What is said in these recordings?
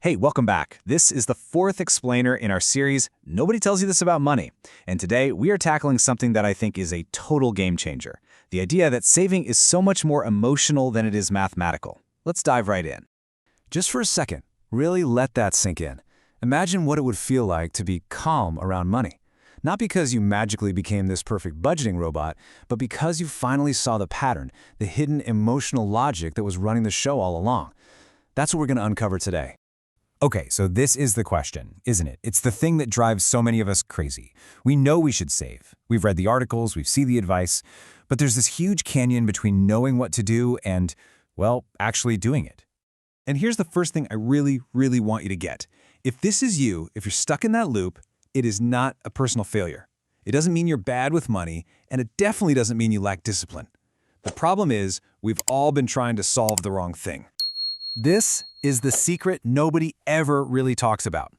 Hey, welcome back. This is the fourth explainer in our series, Nobody Tells You This About Money. And today, we are tackling something that I think is a total game changer. The idea that saving is so much more emotional than it is mathematical. Let's dive right in. Just for a second, really let that sink in. Imagine what it would feel like to be calm around money. Not because you magically became this perfect budgeting robot, but because you finally saw the pattern, the hidden emotional logic that was running the show all along. That's what we're going to uncover today. Okay, so this is the question, isn't it? It's the thing that drives so many of us crazy. We know we should save. We've read the articles, we've seen the advice, but there's this huge canyon between knowing what to do and, well, actually doing it. And here's the first thing I really want you to get. If this is you, if you're stuck in that loop, it is not a personal failure. It doesn't mean you're bad with money, and it definitely doesn't mean you lack discipline. The problem is, we've all been trying to solve the wrong thing. This is the secret nobody ever really talks about.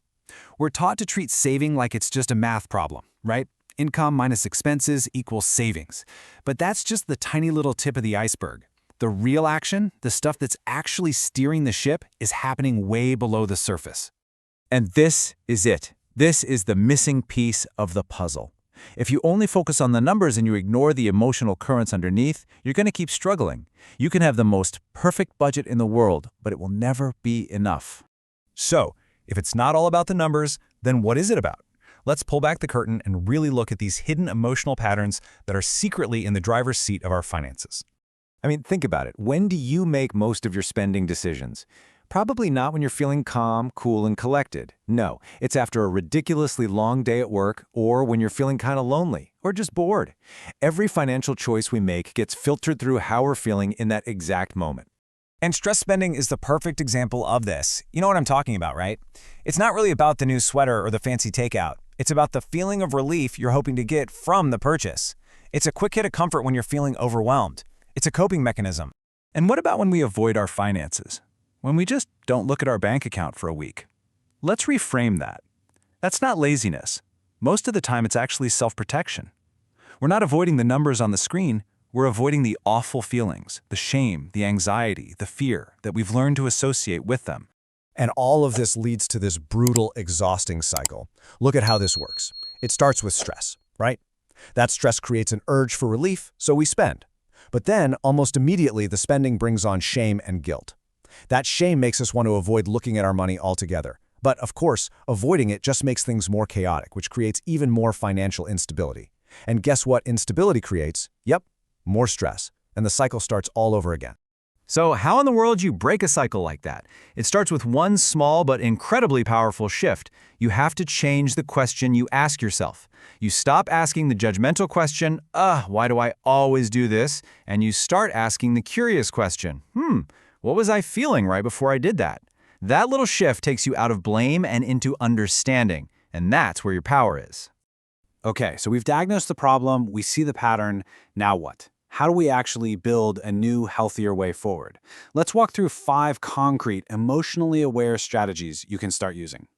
We're taught to treat saving like it's just a math problem, right? Income minus expenses equals savings. But that's just the tiny little tip of the iceberg. The real action, the stuff that's actually steering the ship, is happening way below the surface. And this is it. This is the missing piece of the puzzle. If you only focus on the numbers and you ignore the emotional currents underneath, you're going to keep struggling. You can have the most perfect budget in the world, but it will never be enough. So, if it's not all about the numbers, then what is it about? Let's pull back the curtain and really look at these hidden emotional patterns that are secretly in the driver's seat of our finances. I mean, think about it. When do you make most of your spending decisions? Probably not when you're feeling calm, cool, and collected. No, it's after a ridiculously long day at work or when you're feeling kind of lonely or just bored. Every financial choice we make gets filtered through how we're feeling in that exact moment. And stress spending is the perfect example of this. You know what I'm talking about, right? It's not really about the new sweater or the fancy takeout. It's about the feeling of relief you're hoping to get from the purchase. It's a quick hit of comfort when you're feeling overwhelmed. It's a coping mechanism. And what about when we avoid our finances? When we just don't look at our bank account for a week? Let's reframe that. That's not laziness. Most of the time, it's actually self-protection. We're not avoiding the numbers on the screen. We're avoiding the awful feelings, the shame, the anxiety, the fear that we've learned to associate with them. And all of this leads to this brutal, exhausting cycle. Look at how this works. It starts with stress, right? That stress creates an urge for relief, so we spend. But then, almost immediately, the spending brings on shame and guilt. That shame makes us want to avoid looking at our money altogether. But, of course, avoiding it just makes things more chaotic, which creates even more financial instability. And guess what instability creates? Yep, more stress. And the cycle starts all over again. So how in the world do you break a cycle like that? It starts with one small but incredibly powerful shift. You have to change the question you ask yourself. You stop asking the judgmental question, why do I always do this? And you start asking the curious question, what was I feeling right before I did that? That little shift takes you out of blame and into understanding, and that's where your power is. Okay, so we've diagnosed the problem, we see the pattern, now what? How do we actually build a new, healthier way forward? Let's walk through 5 concrete, emotionally aware strategies you can start using.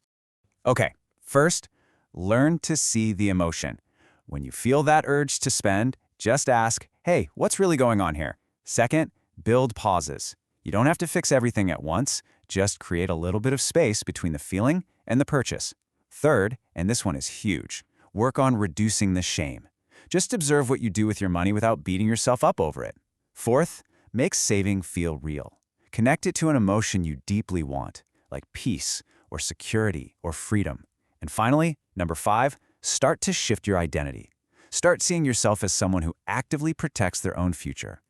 Okay, first, learn to see the emotion. When you feel that urge to spend, just ask, hey, what's really going on here? Second, build pauses. You don't have to fix everything at once, just create a little bit of space between the feeling and the purchase. Third, and this one is huge, work on reducing the shame. Just observe what you do with your money without beating yourself up over it. Fourth, make saving feel real. Connect it to an emotion you deeply want, like peace or security or freedom. And finally, number 5, start to shift your identity. Start seeing yourself as someone who actively protects their own future.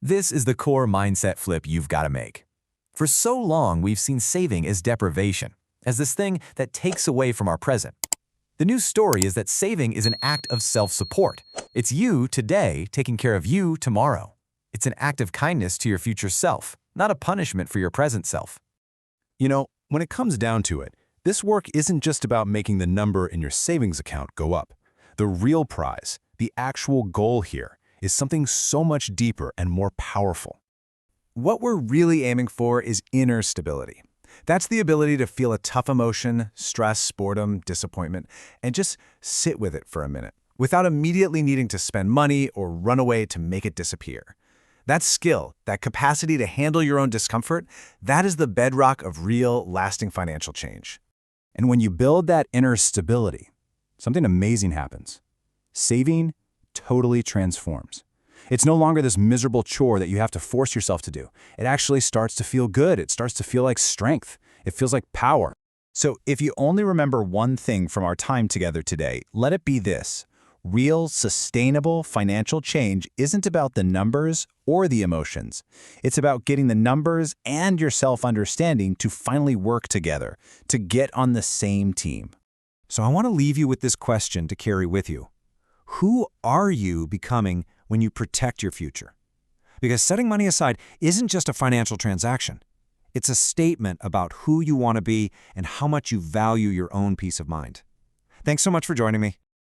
This is the core mindset flip you've got to make. For so long, we've seen saving as deprivation, as this thing that takes away from our present. The new story is that saving is an act of self-support. It's you today taking care of you tomorrow. It's an act of kindness to your future self, not a punishment for your present self. You know, when it comes down to it, this work isn't just about making the number in your savings account go up. The real prize, the actual goal here, is something so much deeper and more powerful. What we're really aiming for is inner stability. That's the ability to feel a tough emotion, stress, boredom, disappointment, and just sit with it for a minute, without immediately needing to spend money or run away to make it disappear. That skill, that capacity to handle your own discomfort, that is the bedrock of real, lasting financial change. And when you build that inner stability, something amazing happens. Saving totally transforms. It's no longer this miserable chore that you have to force yourself to do. It actually starts to feel good. It starts to feel like strength. It feels like power. So if you only remember one thing from our time together today, let it be this. Real, sustainable financial change isn't about the numbers or the emotions. It's about getting the numbers and your self-understanding to finally work together, to get on the same team. So I want to leave you with this question to carry with you. Who are you becoming when you protect your future? Because setting money aside isn't just a financial transaction. It's a statement about who you want to be and how much you value your own peace of mind. Thanks so much for joining me.